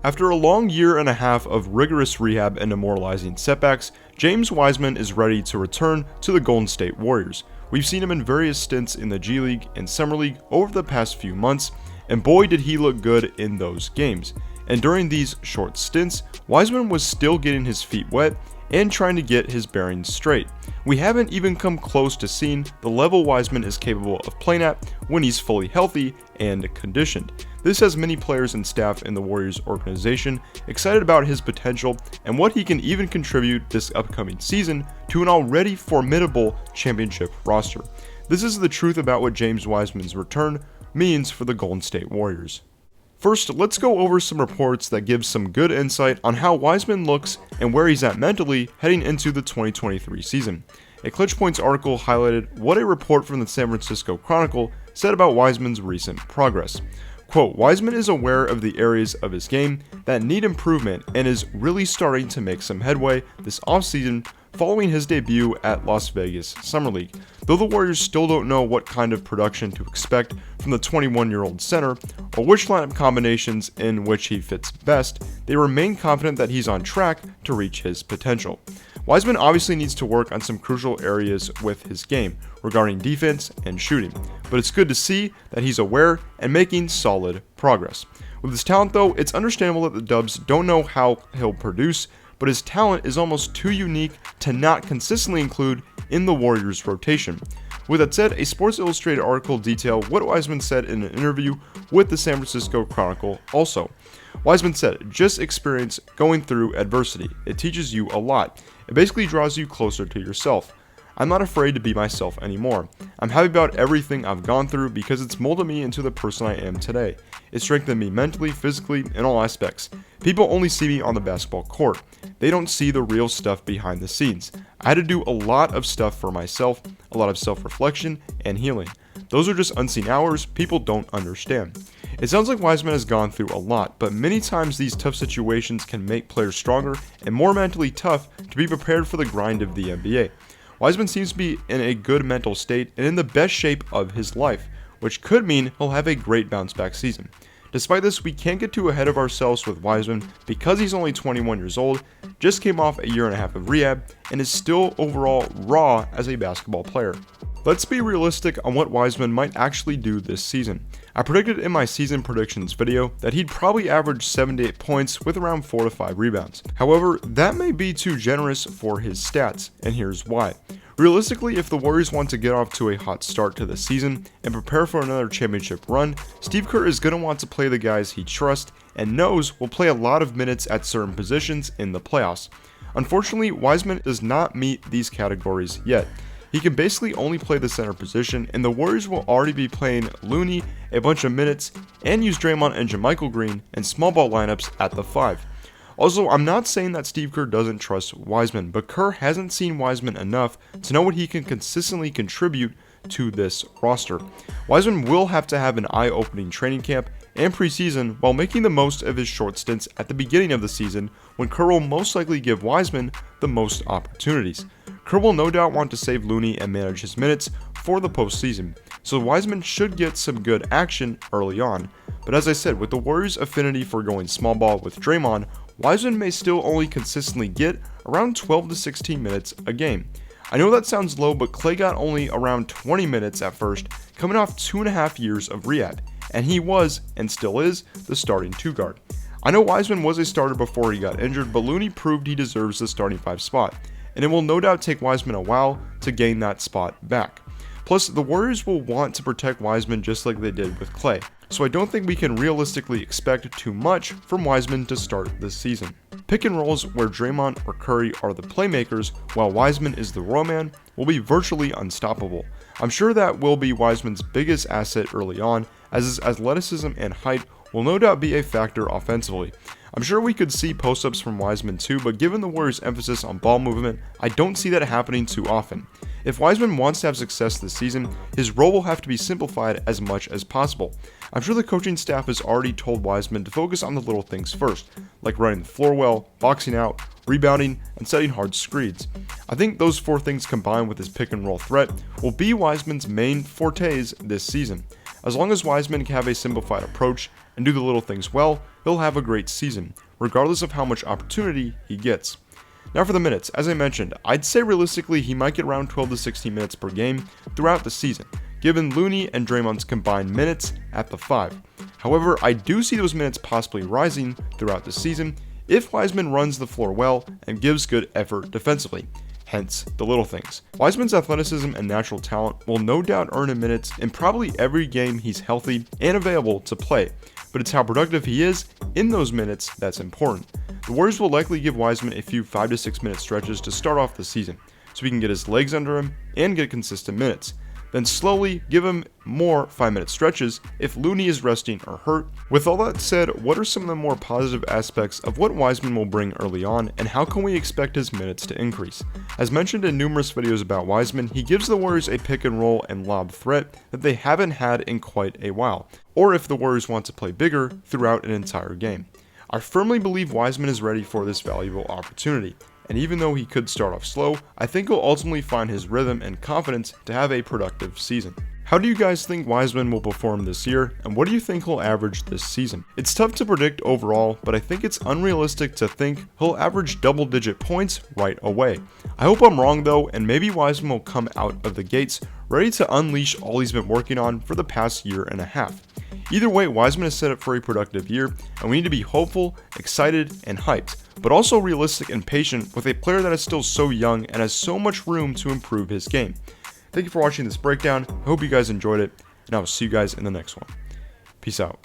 After a long year and a half of rigorous rehab and demoralizing setbacks, James Wiseman is ready to return to the Golden State Warriors. We've seen him in various stints in the G League and Summer League over the past few months, and boy did he look good in those games. And during these short stints, Wiseman was still getting his feet wet and trying to get his bearings straight. We haven't even come close to seeing the level Wiseman is capable of playing at when he's fully healthy and conditioned. This has many players and staff in the Warriors organization excited about his potential and what he can even contribute this upcoming season to an already formidable championship roster. This is the truth about what James Wiseman's return means for the Golden State Warriors. First, let's go over some reports that give some good insight on how Wiseman looks and where he's at mentally heading into the 2023 season. A Clutch Points article highlighted what a report from the San Francisco Chronicle said about Wiseman's recent progress. Quote, Wiseman is aware of the areas of his game that need improvement and is really starting to make some headway this offseason following his debut at Las Vegas Summer League. Though the Warriors still don't know what kind of production to expect from the 21-year-old center or which lineup combinations in which he fits best, they remain confident that he's on track to reach his potential. Wiseman obviously needs to work on some crucial areas with his game regarding defense and shooting, but it's good to see that he's aware and making solid progress. With his talent though, it's understandable that the Dubs don't know how he'll produce, but his talent is almost too unique to not consistently include in the Warriors rotation. With that said, a Sports Illustrated article detailed what Wiseman said in an interview with the San Francisco Chronicle also. Wiseman said, just experience going through adversity. It teaches you a lot. It basically draws you closer to yourself. I'm not afraid to be myself anymore. I'm happy about everything I've gone through because it's molded me into the person I am today. It strengthened me mentally, physically, in all aspects. People only see me on the basketball court. They don't see the real stuff behind the scenes. I had to do a lot of stuff for myself, a lot of self-reflection and healing. Those are just unseen hours people don't understand. It sounds like Wiseman has gone through a lot, but many times these tough situations can make players stronger and more mentally tough to be prepared for the grind of the NBA. Wiseman seems to be in a good mental state and in the best shape of his life, which could mean he'll have a great bounce back season. Despite this, we can't get too ahead of ourselves with Wiseman because he's only 21 years old, just came off a year and a half of rehab, and is still overall raw as a basketball player. Let's be realistic on what Wiseman might actually do this season. I predicted in my season predictions video that he'd probably average 7 to 8 points with around 4 to 5 rebounds. However, that may be too generous for his stats, and here's why. Realistically, if the Warriors want to get off to a hot start to the season and prepare for another championship run, Steve Kerr is going to want to play the guys he trusts and knows will play a lot of minutes at certain positions in the playoffs. Unfortunately, Wiseman does not meet these categories yet. He can basically only play the center position, and the Warriors will already be playing Looney a bunch of minutes and use Draymond and JaMychal Green in small ball lineups at the 5. Also, I'm not saying that Steve Kerr doesn't trust Wiseman, but Kerr hasn't seen Wiseman enough to know what he can consistently contribute to this roster. Wiseman will have to have an eye-opening training camp and preseason while making the most of his short stints at the beginning of the season when Kerr will most likely give Wiseman the most opportunities. Kerr will no doubt want to save Looney and manage his minutes for the postseason, so Wiseman should get some good action early on. But as I said, with the Warriors' affinity for going small ball with Draymond, Wiseman may still only consistently get around 12 to 16 minutes a game. I know that sounds low, but Klay got only around 20 minutes at first, coming off 2.5 years of rehab, and he was, and still is, the starting 2 guard. I know Wiseman was a starter before he got injured, but Looney proved he deserves the starting 5 spot, and it will no doubt take Wiseman a while to gain that spot back. Plus, the Warriors will want to protect Wiseman just like they did with Klay, so I don't think we can realistically expect too much from Wiseman to start this season. Pick and rolls where Draymond or Curry are the playmakers while Wiseman is the roll man will be virtually unstoppable. I'm sure that will be Wiseman's biggest asset early on, as his athleticism and height will no doubt be a factor offensively. I'm sure we could see post-ups from Wiseman too, but given the Warriors' emphasis on ball movement, I don't see that happening too often. If Wiseman wants to have success this season, his role will have to be simplified as much as possible. I'm sure the coaching staff has already told Wiseman to focus on the little things first, like running the floor well, boxing out, rebounding, and setting hard screens. I think those 4 things combined with his pick and roll threat will be Wiseman's main fortes this season. As long as Wiseman can have a simplified approach and do the little things well, he'll he'll have a great season, regardless of how much opportunity he gets. Now for the minutes, as I mentioned, I'd say realistically he might get around 12 to 16 minutes per game throughout the season, given Looney and Draymond's combined minutes at the 5. However, I do see those minutes possibly rising throughout the season if Wiseman runs the floor well and gives good effort defensively. Hence, the little things. Wiseman's athleticism and natural talent will no doubt earn him minutes in probably every game he's healthy and available to play, but it's how productive he is in those minutes that's important. The Warriors will likely give Wiseman a few 5 to 6 minute stretches to start off the season, so he can get his legs under him and get consistent minutes. Then slowly give him more 5-minute stretches if Looney is resting or hurt. With all that said, what are some of the more positive aspects of what Wiseman will bring early on, and how can we expect his minutes to increase? As mentioned in numerous videos about Wiseman, he gives the Warriors a pick and roll and lob threat that they haven't had in quite a while, or if the Warriors want to play bigger throughout an entire game. I firmly believe Wiseman is ready for this valuable opportunity. And even though he could start off slow, I think he'll ultimately find his rhythm and confidence to have a productive season. How do you guys think Wiseman will perform this year, and what do you think he'll average this season? It's tough to predict overall, but I think it's unrealistic to think he'll average double-digit points right away. I hope I'm wrong though, and maybe Wiseman will come out of the gates ready to unleash all he's been working on for the past year and a half. Either way, Wiseman is set up for a productive year, and we need to be hopeful, excited, and hyped, but also realistic and patient with a player that is still so young and has so much room to improve his game. Thank you for watching this breakdown. I hope you guys enjoyed it, and I will see you guys in the next one. Peace out.